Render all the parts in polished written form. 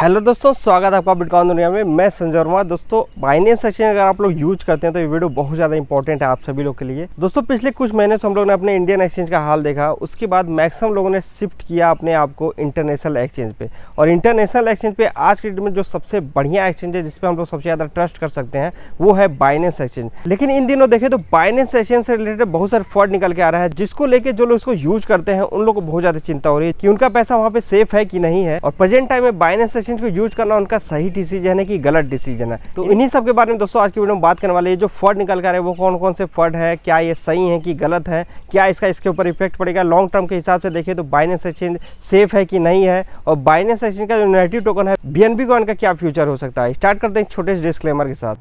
Hello दोस्तों, स्वागत है आपका बिटकॉइन दुनिया में। मैं संजय वर्मा। दोस्तों, बाइनेंस एक्सचेंज अगर आप लोग यूज करते हैं तो ये वीडियो बहुत ज़्यादा इंपॉर्टेंट है आप सभी लोग के लिए। दोस्तों, पिछले कुछ महीने से हम लोग ने अपने इंडियन एक्सचेंज का हाल देखा, उसके बाद मैक्सिमम लोगों ने शिफ्ट किया अपने आप को इंटरनेशनल एक्सचेंज पे। और इंटरनेशनल एक्सचेंज पे आज के डेट में जो सबसे बढ़िया एक्सचेंज है जिसपे हम लोग सबसे ज़्यादा ट्रस्ट कर सकते हैं वो है बाइनेंस एक्सचेंज। लेकिन इन दिनों देखें तो बाइनेंस एक्सचेंज से रिलेटेड बहुत सारे फ्रॉड निकल के आ रहा है, जिसको लेकर जो लोग इसको यूज करते हैं उन लोगों को बहुत ज़्यादा चिंता हो रही है कि उनका पैसा वहाँ पे सेफ है कि नहीं है। और प्रेजेंट टाइम में बाइनेंस एक्सचेंज को यूज करना उनका सही डिसीजन है कि गलत डिसीजन है। तो इन्हीं सब के बारे में दोस्तों आज की वीडियो में बात करने वाले हैं। जो फ्रॉड निकल कर आ रहे हैं वो कौन कौन से फ्रॉड है, क्या ये सही है कि गलत है, क्या इसका इसके ऊपर इफेक्ट पड़ेगा, लॉन्ग टर्म के हिसाब से देखें तो बाइनेंस एक्सचेंज सेफ है कि नहीं है, और बाइनेंस एक्सचेंज का जो यूनिटी टोकन है BNB कॉइन का क्या फ्यूचर हो सकता है। स्टार्ट करते हैं एक छोटे से डिस्क्लेमर के साथ।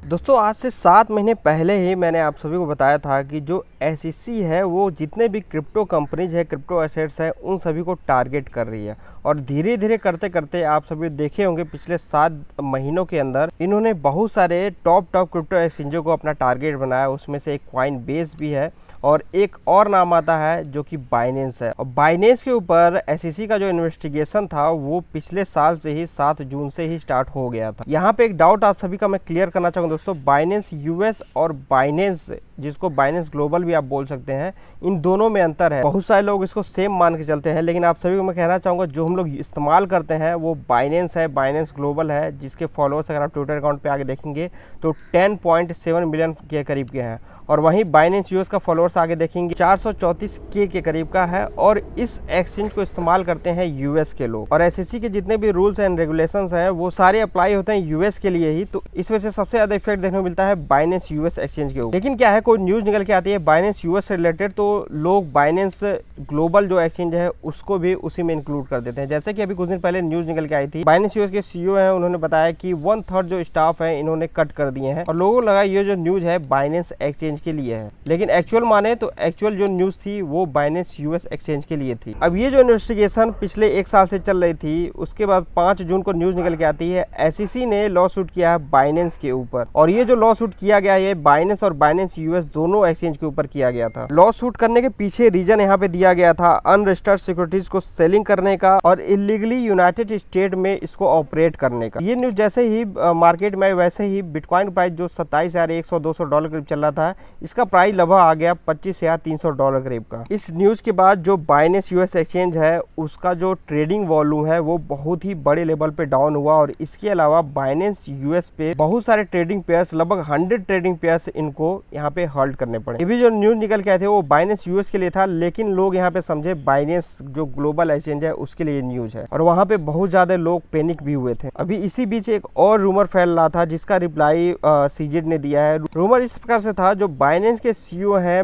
दोस्तों, आज से 7 महीने पहले ही मैंने आप सभी को बताया था कि जो SEC है वो जितने भी क्रिप्टो कंपनीज है, क्रिप्टो एसेट्स है, उन सभी को टारगेट कर रही है। और धीरे धीरे करते करते आप सभी देखे होंगे पिछले 7 महीनों के अंदर इन्होंने बहुत सारे टॉप क्रिप्टो एक्सचेंजों को अपना टारगेट बनाया। उसमें से एक कॉइनबेस भी है और एक और नाम आता है जो कि बाइनेंस है। और बाइनेंस के ऊपर SEC का जो इन्वेस्टिगेशन था वो पिछले साल से ही 7 जून से ही स्टार्ट हो गया था। यहाँ पे एक डाउट आप सभी का मैं क्लियर करना चाहूँगा दोस्तों। बाइनेंस US और बाइनेंस, जिसको बाइनेंस ग्लोबल भी आप बोल सकते हैं, इन दोनों में अंतर है। बहुत सारे लोग इसको सेम मान के चलते हैं, लेकिन आप सभी को मैं कहना चाहूँगा जो हम लोग इस्तेमाल करते हैं वो बाइनेंस है, बाइनेंस ग्लोबल है, जिसके फॉलोअर्स अगर आप ट्विटर अकाउंट पे आगे देखेंगे तो 10.7 मिलियन के करीब के हैं। और वहीं बाइनेंस US का फॉलोअर्स आगे देखेंगे 434K के करीब का है। और इस एक्सचेंज को इस्तेमाल करते हैं US के लोग। और SEC के जितने भी रूल्स एंड रेगुलेशंस हैं वो सारे अप्लाई होते हैं US के लिए ही। तो इस वजह से सबसे ज़्यादा इफेक्ट देखने को मिलता है बाइनेंस US एक्सचेंज के ऊपर। लेकिन क्या है, कोई न्यूज़ निकल के आती है बाइनेंस US से रिलेटेड तो लोग बाइनेंस ग्लोबल जो एक्सचेंज है उसको भी उसी में इंक्लूड कर देते हैं। जैसे कि अभी कुछ दिन पहले न्यूज़ निकल के आई थी, बाइनेंस US के CEO हैं, उन्होंने बताया कि 1/3 जो स्टाफ है इन्होंने कट कर दिए हैं। और लोगों को लगा ये जो न्यूज़ है बाइनेंस एक्सचेंज के लिए है, लेकिन एक्चुअल माने तो एक्चुअल जो न्यूज़ थी वो बाइनेंस US एक्सचेंज के लिए थी। अब ये जो इन्वेस्टिगेशन पिछले 1 साल से चल रही थी, उसके बाद 5 जून को न्यूज़ निकल के आती है SEC ने लॉ सूट किया है बाइनेंस के ऊपर। और ये जो लॉ सूट किया गया है बाइनेंस और बाइनेंस US दोनों एक्सचेंज के ऊपर किया गया था। लॉ सूट करने के पीछे रीजन यहाँ पे दिया गया था अनरजिस्टर्ड सिक्योरिटीज को सेलिंग करने का और इलीगली यूनाइटेड स्टेट में इसको ऑपरेट करने का। ये न्यूज़ जैसे ही मार्केट में वैसे ही बिटकॉइन प्राइस जो $27,100-200 करीब चल रहा था, इसका प्राइस लगभग आ गया $25,300 करीब का। इस न्यूज़ के बाद जो बाइनेंस US एक्सचेंज है उसका जो ट्रेडिंग वॉल्यूम है वो बहुत ही बड़े लेवल पे डाउन हुआ। और इसके अलावा बाइनेंस US पे बहुत सारे ट्रेडिंग पेयर्स, लगभग 100 ट्रेडिंग पेयर्स इनको यहाँ पे होल्ड करने पड़े। ये भी जो न्यूज़ निकल के आए थे वो बाइनेंस US के लिए था, लेकिन लोग यहाँ पे समझे बाइनेंस जो ग्लोबल एक्सचेंज है उसके लिए न्यूज़ है। और वहाँ पे बहुत ज्यादा लोग पैनिक भी हुए थे। अभी इसी बीच एक और रूमर फैल रहा था जिसका रिप्लाई CZ ने दिया है। रूमर इस प्रकार से था, जो बाइनेंस के CEO हैं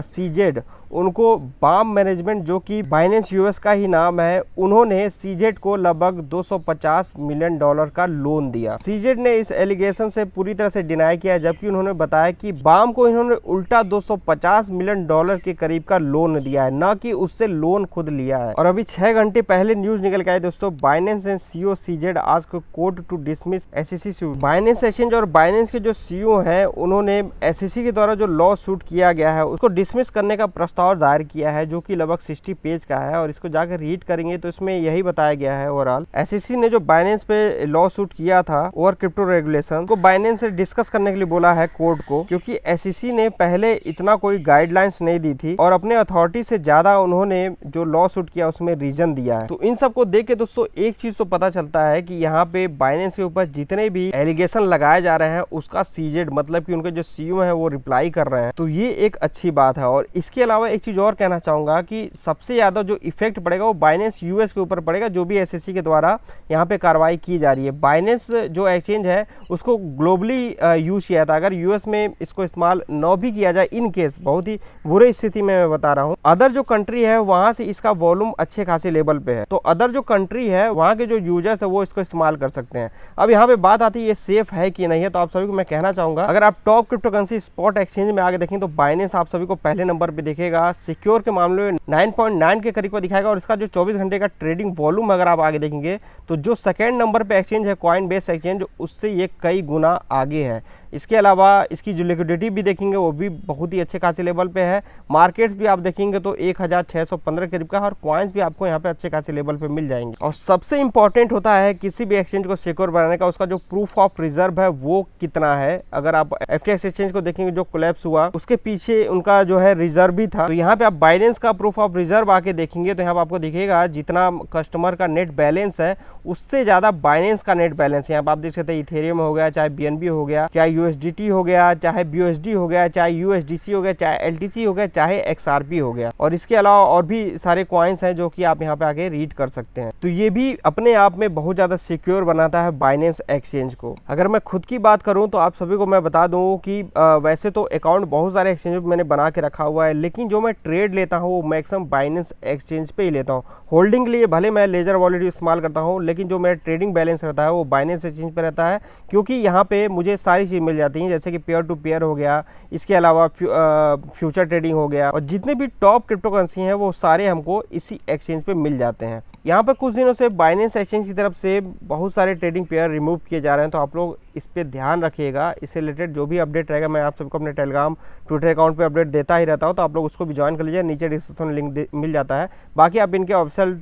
CZ, उनको बाम मैनेजमेंट, जो कि बाइनेंस US का ही नाम है, उन्होंने CZ को लगभग $250 मिलियन का लोन दिया। CZ ने इस एलिगेशन से पूरी तरह से डिनाई किया, जबकि उन्होंने बताया कि बाम को इन्होंने उल्टा $250 मिलियन के करीब का लोन दिया है, न कि उससे लोन खुद लिया है। और अभी 6 घंटे पहले न्यूज निकल के आई दोस्तों, Binance and CEO CZ asked court to dismiss SEC suit. Binance exchange और बाइनेंस के जो CEO हैं उन्होंने SEC के द्वारा जो लॉ सूट किया गया है उसको डिसमिस करने का प्रस्ताव दायर किया है, जो कि लगभग 60 पेज का है। और इसको जाकर रीड करेंगे तो इसमें यही बताया गया है ओवरऑल SEC ने जो बाइनेंस पे लॉ सूट किया था ओवर क्रिप्टो रेगुलेशन को बाइनेंस से डिस्कस करने के लिए बोला है कोर्ट को, क्योंकि SEC ने पहले इतना कोई गाइडलाइंस नहीं दी थी और अपने अथॉरिटी से ज्यादा उन्होंने जो लॉ सूट किया उसमें रीजन दिया है। तो इन सबको देख के दोस्तों एक चीज तो पता चलता है कि यहाँ पे बाइनेंस के ऊपर जितने भी एलिगेशन लगाए जा रहे हैं उसका CZ, मतलब कि उनके जो CEO है वो रिप्लाई कर रहे हैं। तो ये एक अच्छी बात है। और इसके अलावा एक चीज और कहना चाहूंगा कि सबसे ज्यादा जो इफेक्ट पड़ेगा वो बाइनेंस US के ऊपर पड़ेगा, जो भी SEC के द्वारा यहाँ पे कार्रवाई की जा रही है। बाइनेंस जो एक्सचेंज है उसको ग्लोबली यूज किया था। अगर US में इसको इस्तेमाल न भी किया जाए, इन केस बहुत ही बुरे स्थिति में मैं बता रहा हूँ, अदर जो कंट्री है वहां से इसका वॉल्यूम अच्छे खासे लेवल पे है, तो अदर जो कंट्री है वहां के जो यूजर्स है वो इसको इस्तेमाल कर सकते हैं। अब यहाँ पे बात आती है ये सेफ है कि नहीं है, तो आप सभी को मैं कहना चाहूंगा, अगर आप टॉप क्रिप्टोकरेंसी स्पॉट एक्सचेंज में आगे देखें तो बाइनेंस आप सभी को पहले नंबर पे दिखेगा। सिक्योर के मामले में 9.9 के करीब दिखाएगा। और इसका जो 24 घंटे का ट्रेडिंग वॉल्यूम अगर आप आगे देखेंगे तो जो सेकेंड नंबर पे एक्सचेंज है कॉइनबेस एक्सचेंज, उससे ये कई गुना आगे है। इसके अलावा इसकी जो लिक्विडिटी भी देखेंगे वो भी बहुत ही अच्छे खासे लेवल पे है। मार्केट्स भी आप देखेंगे तो 1615 करीब का है और कॉइन्स भी आपको यहाँ पे अच्छे खासे लेवल पे मिल जाएंगे। और सबसे इंपॉर्टेंट होता है किसी भी एक्सचेंज को सिक्योर बनाने का, उसका जो प्रूफ ऑफ रिजर्व है वो कितना है। अगर आप FTX एक्सचेंज को देखेंगे जो कोलैप्स हुआ उसके पीछे उनका जो है रिजर्व भी था। तो यहाँ पे आप बाइनेंस का प्रूफ ऑफ रिजर्व आके देखेंगे तो यहाँ पे आपको दिखेगा जितना कस्टमर का नेट बैलेंस है उससे ज्यादा बाइनेंस का नेट बैलेंस। यहाँ पे आप देख सकते हैं इथेरियम हो गया, चाहे BNB हो गया, चाहे USDT हो गया, चाहे BUSD हो गया, चाहे USDC हो गया, चाहे LTC हो गया, चाहे XRP हो गया। और इसके अलावा और भी सारे कॉइन्स हैं जो कि आप यहाँ पे आके रीड कर सकते हैं। तो ये भी अपने आप में बहुत ज्यादा सिक्योर बनाता है बाइनेंस एक्सचेंज को। अगर मैं खुद की बात करूं तो आप सभी को मैं बता दूं कि वैसे तो अकाउंट बहुत सारे एक्सचेंज पे मैंने बना के रखा हुआ है, लेकिन जो मैं ट्रेड लेता हूं वो मैक्सिमम बाइनेंस एक्सचेंज पे ही लेता हूं। होल्डिंग के लिए भले मैं लेजर वॉलेट इस्तेमाल करता हूं, लेकिन जो मेरा ट्रेडिंग बैलेंस रहता है वो बाइनेंस एक्सचेंज पे रहता है, क्योंकि यहाँ पे मुझे सारी चीज़ मिल जाती हैं, जैसे कि पेयर टू पेयर हो गया, इसके अलावा फ्यूचर ट्रेडिंग हो गया, और जितने भी टॉप क्रिप्टो करेंसी हैं वो सारे हमको इसी एक्सचेंज पे मिल जाते हैं। यहाँ पर कुछ दिनों से बाइनेंस एक्सचेंज की तरफ से बहुत सारे ट्रेडिंग पेयर रिमूव किए जा रहे हैं, तो आप लोग इस पे ध्यान रखिएगा। इससे रिलेटेड जो भी अपडेट रहेगा मैं आप सबको अपने टेलीग्राम ट्विटर अकाउंट पे अपडेट देता ही रहता हूँ, तो आप लोग उसको भी ज्वाइन कर लीजिए, नीचे डिस्क्रिप्शन में लिंक मिल जाता है। बाकी आप इनके ऑफिशियल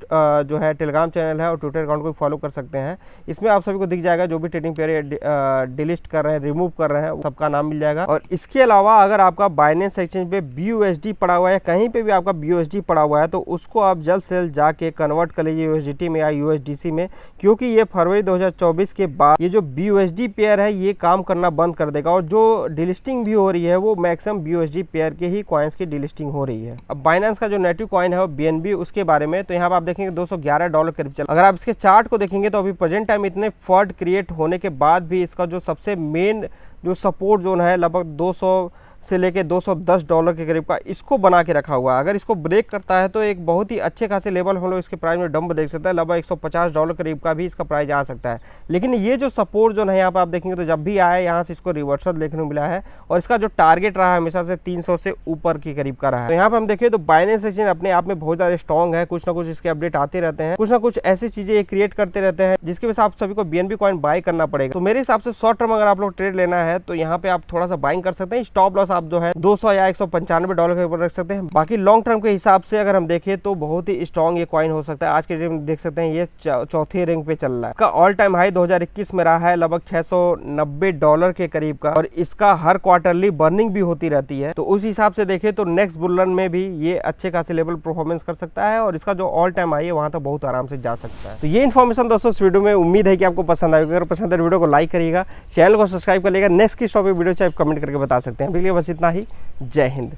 जो है टेलीग्राम चैनल है और ट्विटर अकाउंट को फॉलो कर सकते हैं। इसमें आप सभी को दिख जाएगा जो भी ट्रेडिंग पेयर डिलीट कर रहे हैं, रिमूव कर रहे हैं, सबका नाम मिल जाएगा। और इसके अलावा अगर आपका बाइनेंस एक्सचेंज पे BUSD पड़ा हुआ है, कहीं पे भी आपका BUSD पड़ा हुआ है, तो उसको आप जल्द से जल्द जाके कन्वर्ट कर लीजिए USDT में या USDC में, क्योंकि ये फरवरी 2024 के बाद ये जो BUSD पेयर है ये काम करना बंद कर देगा। और जो डिलिस्टिंग भी हो रही है वो मैक्सिमम BUSD पेयर के ही कॉइन्स की डिलिस्टिंग हो रही है। अब बाइनेंस का जो नेटिव कॉइन है वो BNB, उसके बारे में तो यहाँ पर आप देखेंगे $211 करीब चल। अगर आप इसके चार्ट को देखेंगे तो अभी प्रेजेंट टाइम इतने फर्ड क्रिएट होने के बाद भी इसका जो सबसे मेन जो सपोर्ट जोन है लगभग 200 से लेके $210 के करीब का इसको बना के रखा हुआ है। अगर इसको ब्रेक करता है तो एक बहुत ही अच्छे खासे लेवल हम लोग इसके प्राइस में डंप देख सकते हैं, लगभग $150 करीब का भी इसका प्राइस आ सकता है। लेकिन ये जो सपोर्ट जोन है यहाँ पर आप देखेंगे तो जब भी आए यहाँ से इसको रिवर्सल देखने को मिला है, और इसका जो टारगेट रहा है हमेशा से 300 से ऊपर के करीब का रहा है। तो यहाँ पर हम देखें तो बाइनेंस एक्सचेंज अपने आप में बहुत ज़्यादा स्ट्रॉन्ग है, कुछ ना कुछ इसके अपडेट आते रहते हैं, कुछ ना कुछ ऐसी चीजें क्रिएट करते रहते हैं जिसकी वजह से आप सभी को BNB कॉइन बाय करना पड़ेगा। तो मेरे हिसाब से शॉर्ट टर्म अगर आप लोग ट्रेड लेना है तो यहाँ पे आप थोड़ा सा बाइंग कर सकते हैं। स्टॉप लॉस आप जो है 200 या $195 के ऊपर रख सकते हैं। बाकी लॉन्ग टर्म के हिसाब से अगर हम देखें तो बहुत ही स्ट्रॉन्ग ये कॉइन हो सकता है। आज के डेट में देख सकते हैं ये चौथे रैंक पे चल रहा है। इसका ऑल टाइम हाई 2021 में रहा है लगभग $690 के करीब का, और इसका हर क्वार्टरली बर्निंग भी होती रहती है। तो उस हिसाब से देखें तो नेक्स्ट बुल रन में भी ये अच्छे खासे लेवल परफॉर्मेंस कर सकता है, और इसका जो ऑल टाइम हाई है वहां तक बहुत आराम से जा सकता है। तो ये इन्फॉर्मेशन दोस्तों इस वीडियो में उम्मीद है कि आपको पसंद आएगा। अगर पसंद है वीडियो को लाइक करिएगा, चैनल को सब्सक्राइब करिएगा। नेक्स्ट किस टॉपिक वीडियो चाहिए आप कमेंट करके बता सकते हैं। अभी के लिए बस इतना ही। जय हिंद।